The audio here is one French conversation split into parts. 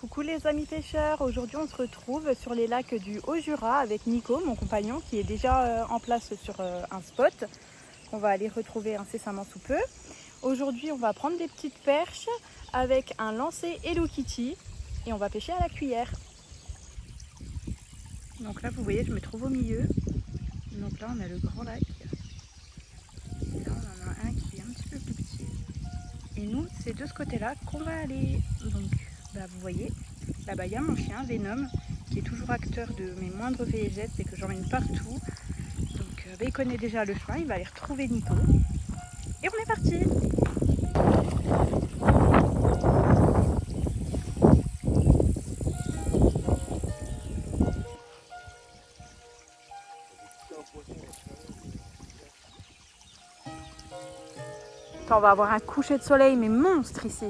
Coucou les amis pêcheurs, aujourd'hui on se retrouve sur les lacs du Haut-Jura avec Nico, mon compagnon, qui est déjà en place sur un spot qu'on va aller retrouver incessamment sous peu. Aujourd'hui on va prendre des petites perches avec un lancer Hello Kitty et on va pêcher à la cuillère. Donc là vous voyez je me trouve au milieu, donc là on a le grand lac, et là on en a un qui est un petit peu plus petit. Et nous c'est de ce côté là qu'on va aller, donc vous voyez, là-bas il y a mon chien Venom qui est toujours acteur de mes moindres faits et gestes et que j'emmène partout. Donc il connaît déjà le chemin, il va aller retrouver Nico. Et on est parti. Attends, on va avoir un coucher de soleil mais monstre ici.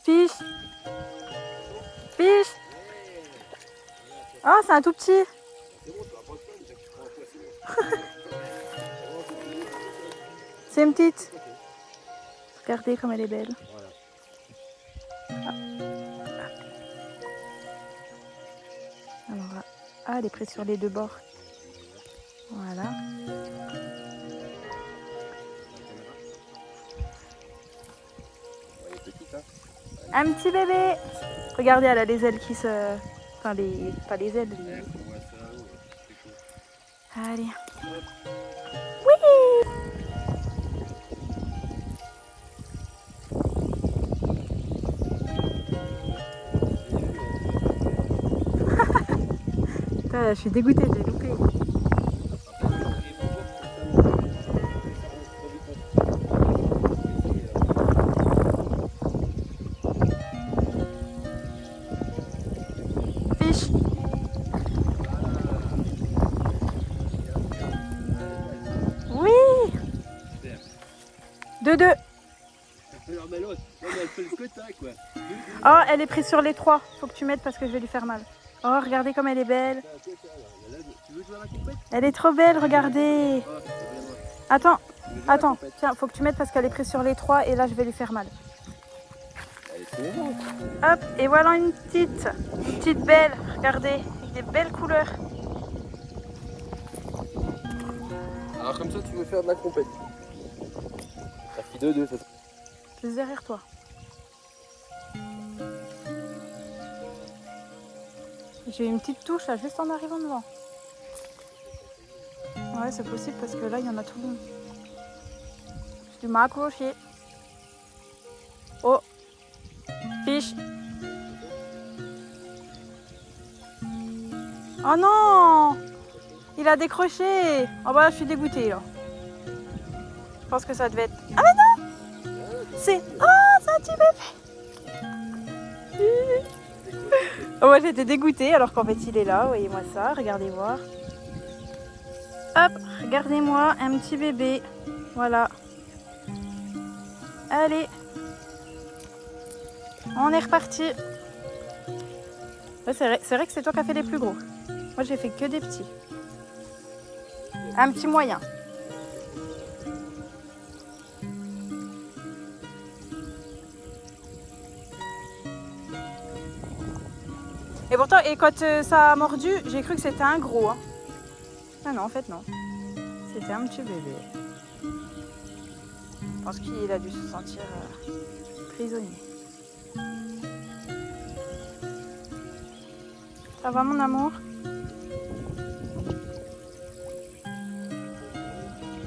Fiche. Fiche. Oh, c'est un tout petit. C'est une petite. Regardez comme elle est belle. Alors, elle est prise sur les deux bords. Voilà. Un petit bébé. Regardez, elle a les ailes qui se... Enfin, les... pas les ailes. Les... Allez. Oui. Putain, je suis dégoûtée, j'ai loupé. Fiche. Oui. 2-2. Oh, elle est prise sur les trois. Faut que tu m'aides parce que je vais lui faire mal. Oh, regardez comme elle est belle. Elle est trop belle, regardez. Attends, tiens, faut que tu m'aides parce qu'elle est prise sur les trois et là je vais lui faire mal. Hop, et voilà une petite belle, regardez, avec des belles couleurs. Alors comme ça tu veux faire de la compète. Ça fait 2-2 ça. Juste derrière toi. J'ai une petite touche là, juste en arrivant devant. Ouais, c'est possible parce que là, il y en a tout le monde. Je m'ai accroché. Oh, fiche. Oh non, il a décroché. Oh bah, je suis dégoûtée là. Je pense que ça devait être... Ah mais non, c'est... Oh, c'est un petit bébé. Oh, moi j'étais dégoûtée alors qu'en fait il est là, voyez-moi ça, regardez voir. Hop, regardez-moi, un petit bébé, voilà. Allez, on est reparti. Ouais, c'est vrai que c'est toi qui as fait les plus gros. Moi j'ai fait que des petits. Un petit moyen. Et pourtant, quand ça a mordu, j'ai cru que c'était un gros. Hein. Ah non, en fait non. C'était un petit bébé. Je pense qu'il a dû se sentir prisonnier. Ça va mon amour?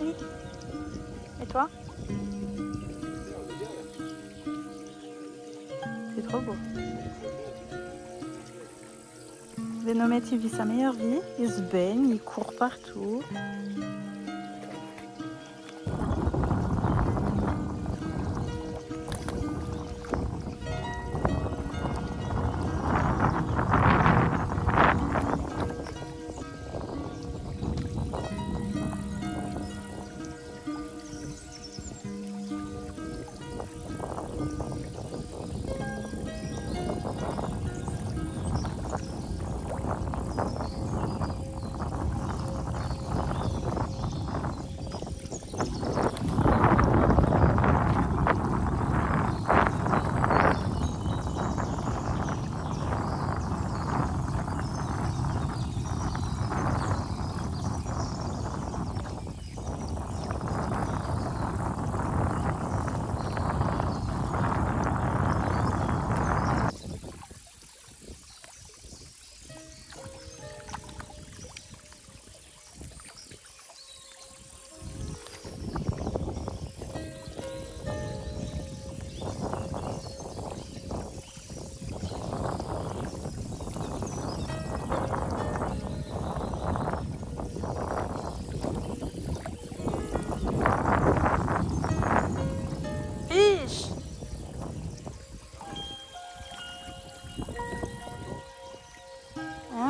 Oui. Et toi? C'est trop beau. Venomette, il vit sa meilleure vie, il se baigne, il court partout.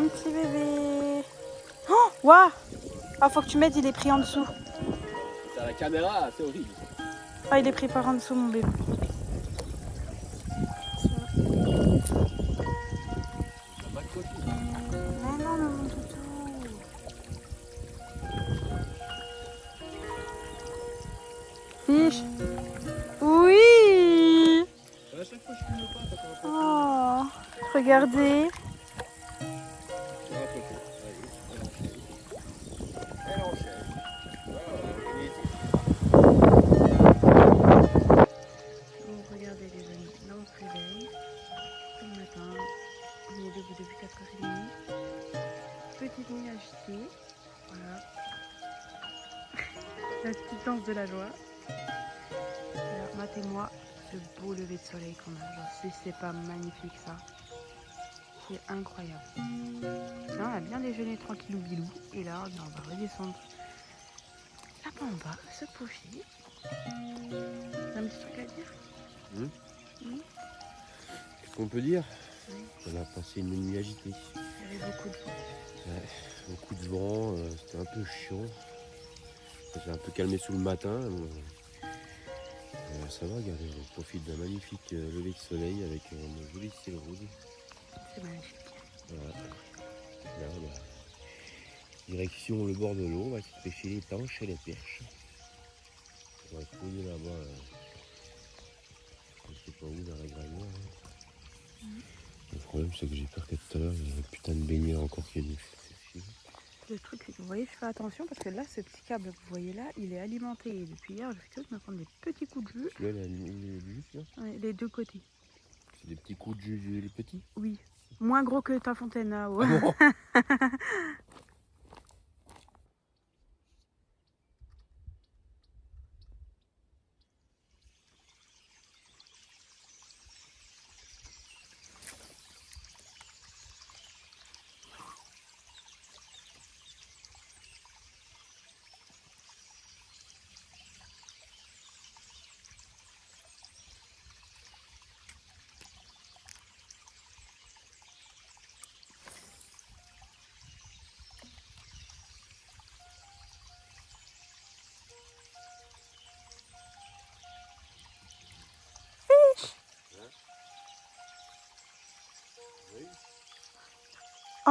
petit bébé. Oh, waouh. Ah, faut que tu m'aides, il est pris en dessous. C'est à la caméra, c'est horrible. Ah, il est pris par en dessous, mon bébé. Mais non, mon toutou. Fiche. Oui. À chaque fois, je filme pas. Oh, regardez. Elle enchaîne. Bon, regardez les amis, là on se réveille. Le matin, on est debout depuis 4h30. Petite nuit agitée. Voilà. La petite danse de la joie. Alors, matez-moi ce beau lever de soleil qu'on a. Genre, si c'est pas magnifique ça. C'est incroyable. Là, on a bien déjeuné tranquillou bilou. Et là, on va redescendre là-bas en bas, se pocher. T'as un petit truc à dire? Qu'est-ce qu'on peut dire? Oui. On a passé une nuit agitée. Il y avait beaucoup de vent. Ouais, beaucoup de vent, c'était un peu chiant. J'ai un peu calmé sous le matin. Ça va, regardez, on profite d'un magnifique lever de soleil avec un joli ciel rose. C'est magnifique. Voilà. Là, direction le bord de l'eau, on va essayer de pêcher les tanches et les perches. On va fouiller là-bas, je sais pas où, dans la granière. Le problème, c'est que j'ai peur que tout à l'heure, il y ait un putain de baigneur encore qui est venu. Le truc, c'est que vous voyez, je fais attention parce que là, ce petit câble que vous voyez là, il est alimenté. Et depuis hier, je fais que me prendre des petits coups de jus. Celui-là, il est juste là. Ouais, les deux côtés. C'est des petits coups de jus, les petits. Oui. Moins gros que ta fontaine là-haut. Ah bon.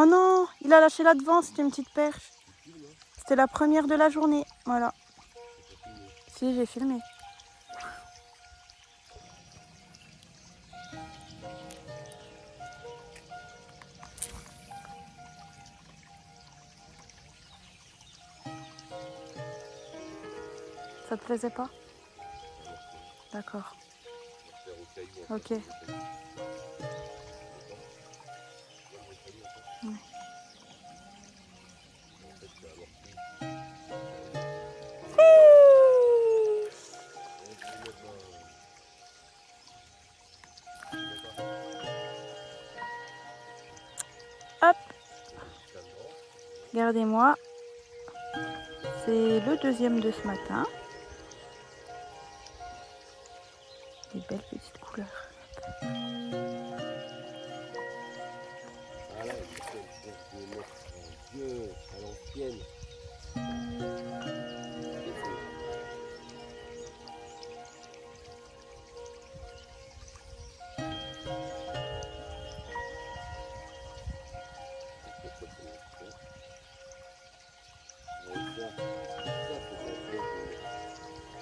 Oh non, il a lâché là devant, c'était une petite perche. C'était la première de la journée, voilà. Si, j'ai filmé. Ça te plaisait pas? D'accord. Ok. Ouais. Hop. Regardez-moi. C'est le deuxième de ce matin. Des belles petites couleurs. Voilà, je vais mettre un vieux à l'ancienne.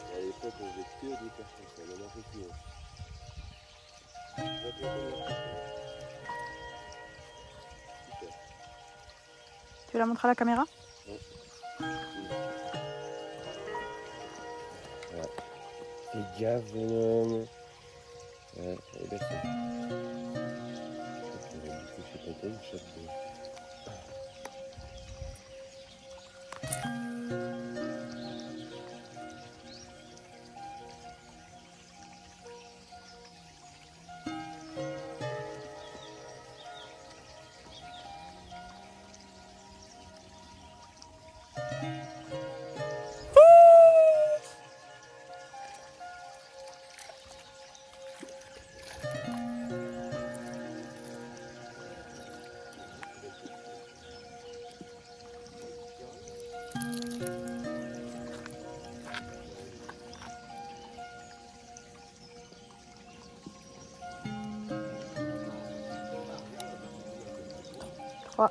À l'époque, on faisait que des personnes, ça n'en a fait plus. Tu veux la montrer à la caméra? Voilà. Fais gaffe, bonhomme. Ouais, elle est belle. Je sais pas une chatte. 3.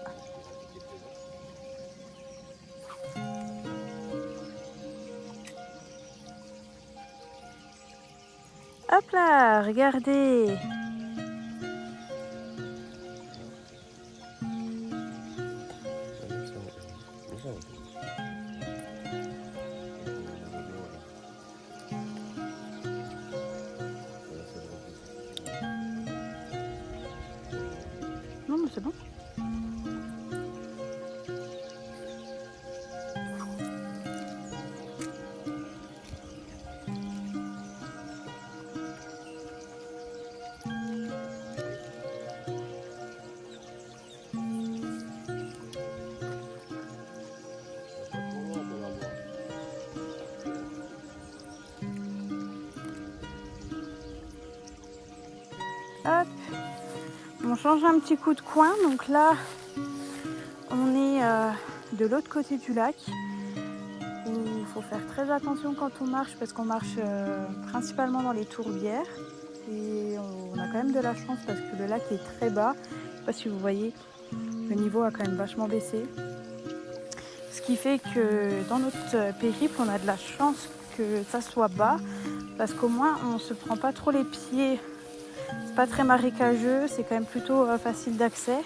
Hop là, regardez. Non, mais c'est bon. Hop. On change un petit coup de coin. Donc là, on est de l'autre côté du lac. Où il faut faire très attention quand on marche parce qu'on marche principalement dans les tourbières. Et on a quand même de la chance parce que le lac est très bas. Je ne sais pas si vous voyez, le niveau a quand même vachement baissé. Ce qui fait que dans notre périple, on a de la chance que ça soit bas parce qu'au moins on ne se prend pas trop les pieds. C'est pas très marécageux, c'est quand même plutôt facile d'accès.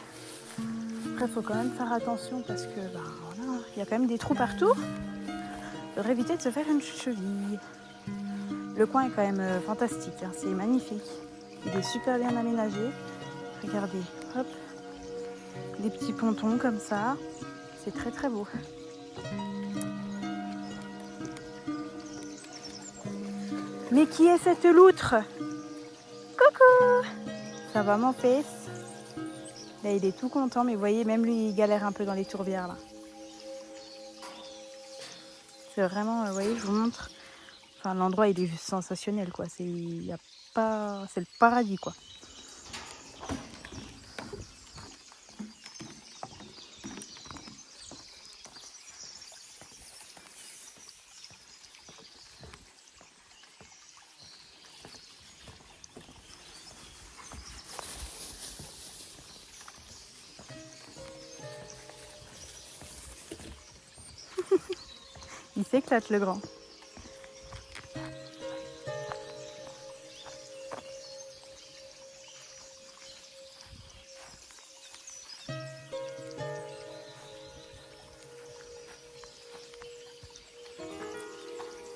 Après, il faut quand même faire attention parce que voilà, y a quand même des trous partout. Il faudrait éviter de se faire une cheville. Le coin est quand même fantastique, hein, c'est magnifique. Il est super bien aménagé. Regardez, hop, des petits pontons comme ça. C'est très très beau. Mais qui est cette loutre? Coucou! Ça va mon fils? Là il est tout content, mais vous voyez, même lui il galère un peu dans les tourbières là. C'est vraiment, vous voyez, je vous montre. Enfin, l'endroit il est juste sensationnel quoi. C'est le paradis quoi. Il s'éclate le grand.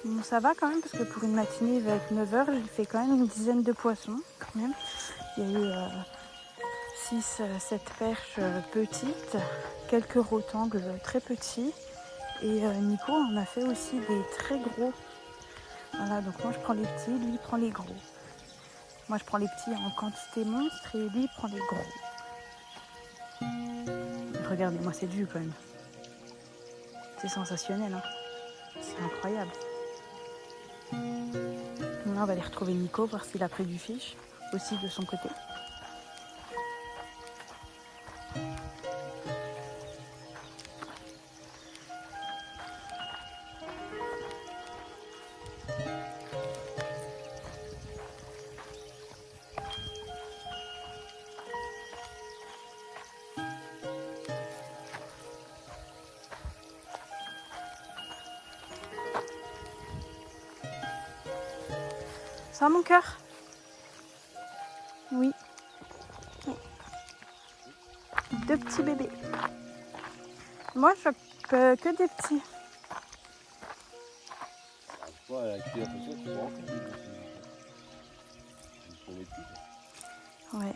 Bon, ça va quand même parce que pour une matinée il va être 9h, j'ai fait quand même une dizaine de poissons quand même. Il y a eu 6-7 perches petites, quelques rotangles très petits. Et Nico en a fait aussi des très gros. Voilà, donc moi je prends les petits, lui il prend les gros. Moi je prends les petits en quantité monstre et lui il prend les gros. Regardez, moi c'est du quand même. C'est sensationnel, hein. C'est incroyable. Là on va aller retrouver Nico, voir s'il a pris du fiche aussi de son côté. Ça va mon cœur? Oui. Deux petits bébés. Moi je peux que des petits. Ouais.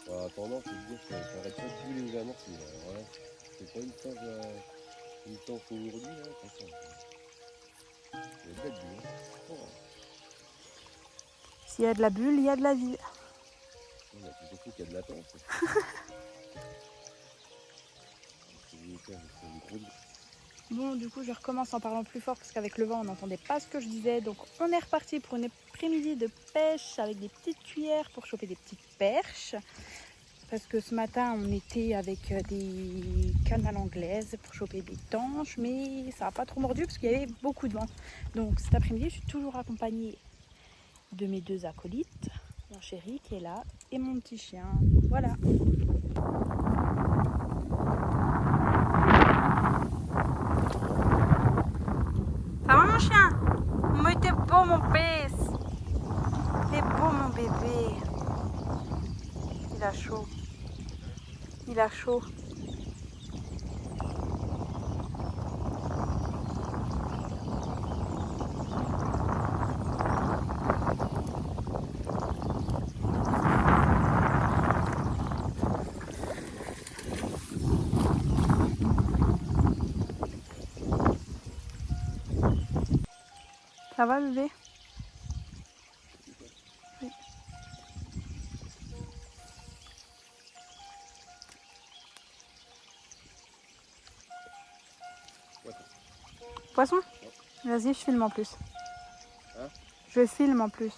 En attendant, faut te dire que ça arrête pas de bouler aux amorces. Voilà. C'est pas une temps aujourd'hui, hein, attention. Il y a de la bulle. Hein. S'il y a de la bulle, il y a de la vie. On a plutôt qu'il y a de la tente. Bon, du coup, je recommence en parlant plus fort parce qu'avec le vent, on n'entendait pas ce que je disais. Donc, on est reparti pour une après-midi de pêche avec des petites cuillères pour choper des petites perches. Parce que ce matin, on était avec des cannes à l'anglaise pour choper des tanches, mais ça n'a pas trop mordu parce qu'il y avait beaucoup de vent. Donc, cet après-midi, je suis toujours accompagnée de mes deux acolytes, mon chéri qui est là et mon petit chien. Voilà. Ça va mon chien? Mais t'es beau mon pèse. T'es beau mon bébé. Il a chaud. Il a chaud. Ça va bébé? Oui. Poisson? Vas-y, je filme en plus. Hein? Je filme en plus.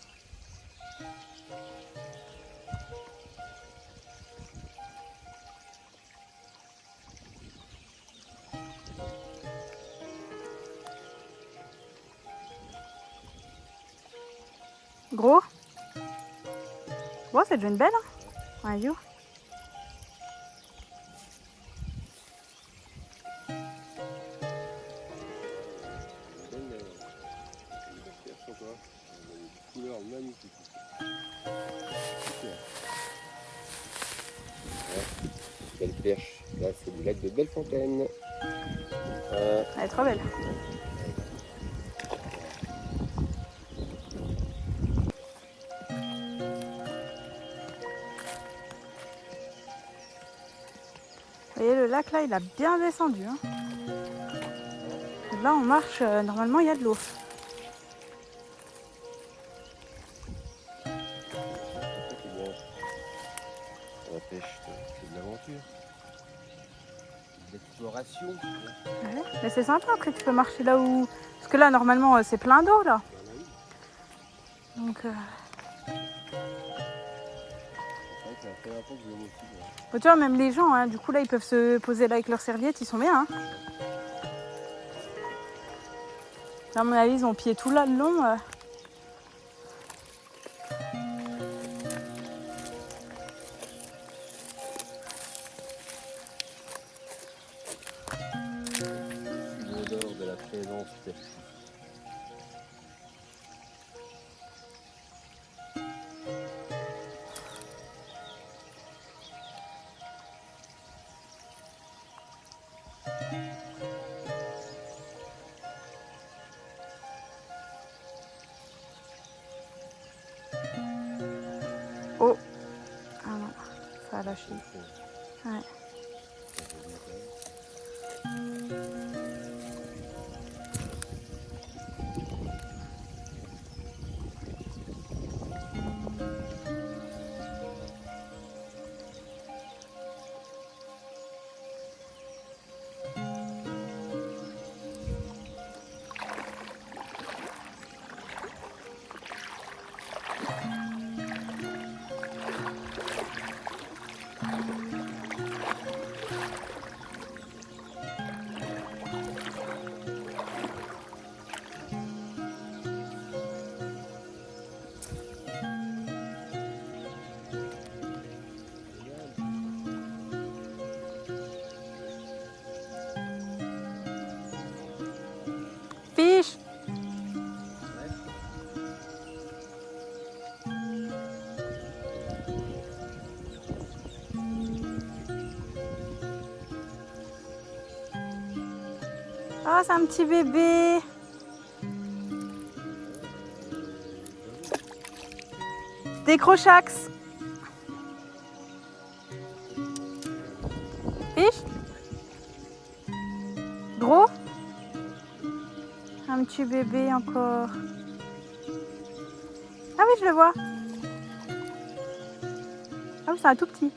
Gros? Bon, c'est déjà une belle, hein? Ouais, you. Couleur magnifique. Belle perche. Là, c'est du lac de Bellefontaine. Elle est trop belle. Vous voyez, le lac là, il a bien descendu. Hein. Là, on marche, normalement, il y a de l'eau. La pêche, c'est de l'aventure. De l'exploration. Ouais. Mais c'est sympa, après, tu peux marcher là où. Parce que là, normalement, c'est plein d'eau là. Donc. C'est la première fois que je viens aussi. Bon, tu vois, même les gens, hein, du coup, là, ils peuvent se poser là avec leurs serviettes, ils sont bien. Hein. Là, à mon avis, ils ont pied tout là le long. L'odeur de la présence perçue. Oh! Ah non, ça a lâché. Ouais. Fiche! Oh, c'est un petit bébé! Décrochax! Fiche? Gros? Un petit bébé encore. Ah oui, je le vois. Ah oui, c'est un tout petit.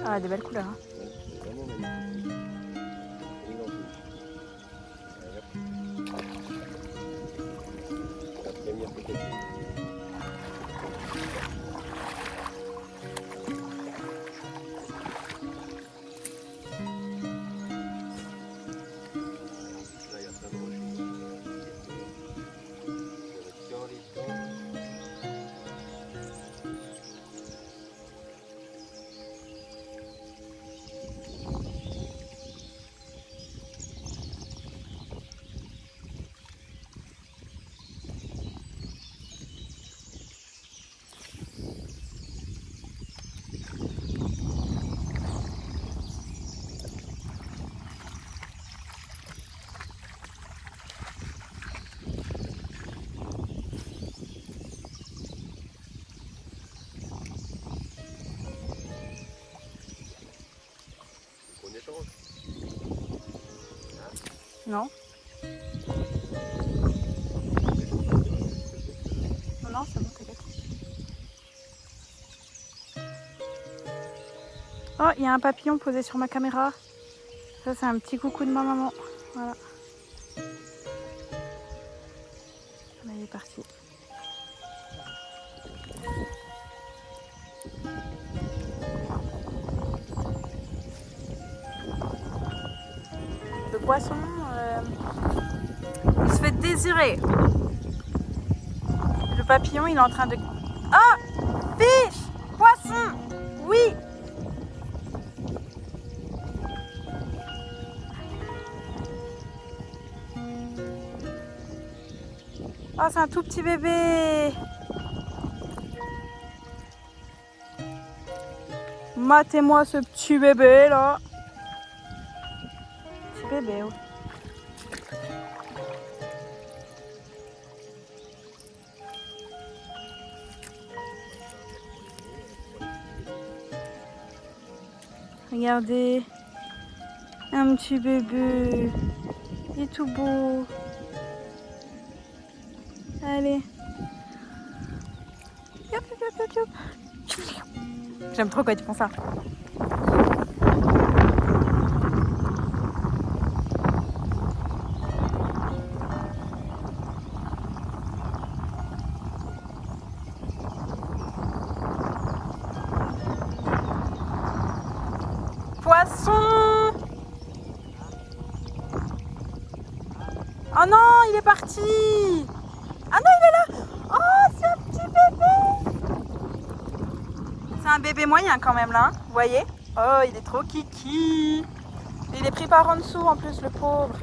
Ah, des belles couleurs. Hein. C'est vraiment magnifique. La première photo. Non. Non, c'est bon, t'inquiète. Oh, il y a un papillon posé sur ma caméra. Ça, c'est un petit coucou de ma maman. Voilà. Là, il est parti. Le poisson, il se fait désirer. Le papillon, il est en train de... Ah! Fiche! Poisson! Oui! Oh, c'est un tout petit bébé! Matez-moi ce petit bébé, là! Petit bébé, oui. Regardez, un petit bébé, il est tout beau. Allez. Yop, yop, yop, yop, yop. J'aime trop quand ils font ça. Poisson! Oh non, il est parti! Ah non, il est là! Oh, c'est un petit bébé! C'est un bébé moyen quand même là, hein, vous voyez? Oh, il est trop kiki! Il est pris par en dessous en plus, le pauvre.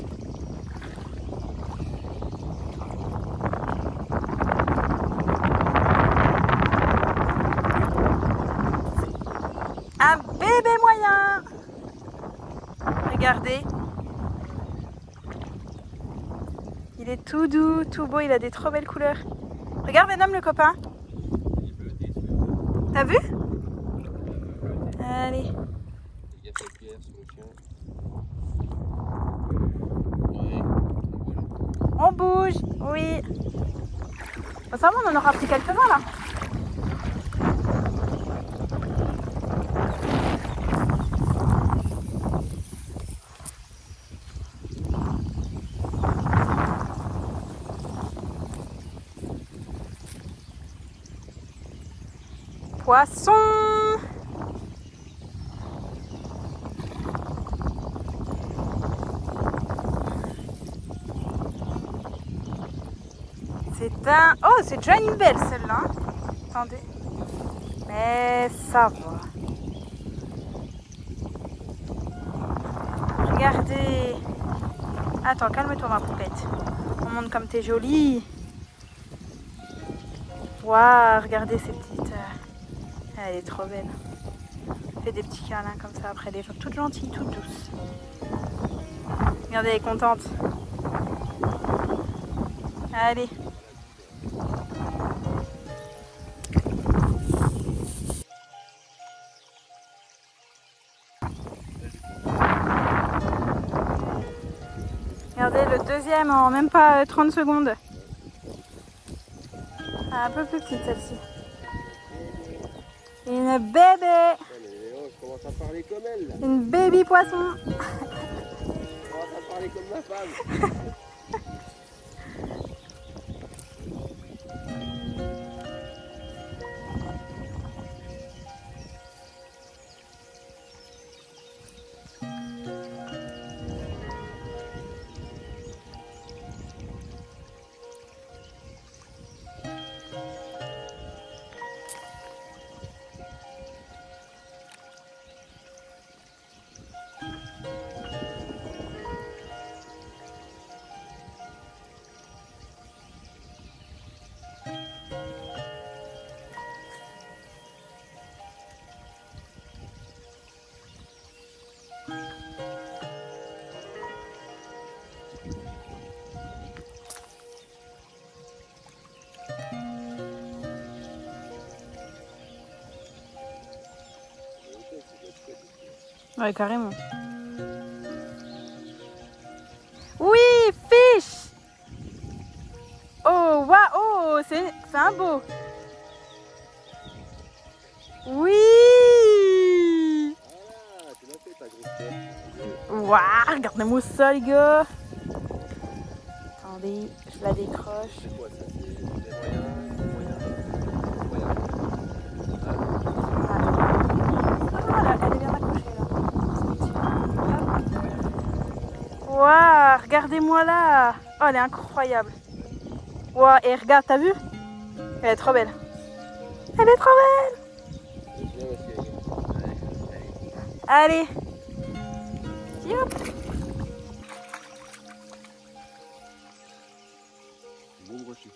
Un bébé moyen! Regardez. Il est tout doux, tout beau, il a des trop belles couleurs. Regarde Venom le copain. T'as vu? Allez. On bouge, oui. Bon, ça va, on en aura pris quelques-uns là. Poisson! C'est un... Oh, c'est déjà une belle celle-là. Attendez. Mais ça va. Regardez. Attends, calme-toi ma poupette. On montre comme t'es jolie. Waouh, regardez ces petites... Elle est trop belle. Fait des petits câlins comme ça après, des gens toutes gentilles, toutes douces. Regardez, elle est contente. Allez. Regardez le deuxième en même pas 30 secondes. Un peu plus petite celle-ci. Une bébé. Je commence à parler comme elle là. Une baby poisson. Je commence à parler comme ma femme. Ouais, carrément. Oui! un beau. Oui. Ah, tu l'as fait ta grosse tête. Waouh, regardez-moi ça, les gars. Attendez, je la décroche. C'est quoi ça? C'est des moyens. Ah, elle est bien accrochée là. Waouh, regardez-moi là. Oh, elle est incroyable. Waouh, et regarde, t'as vu? Elle est trop belle. Elle est trop belle. Allez. Hop. Bon brochet.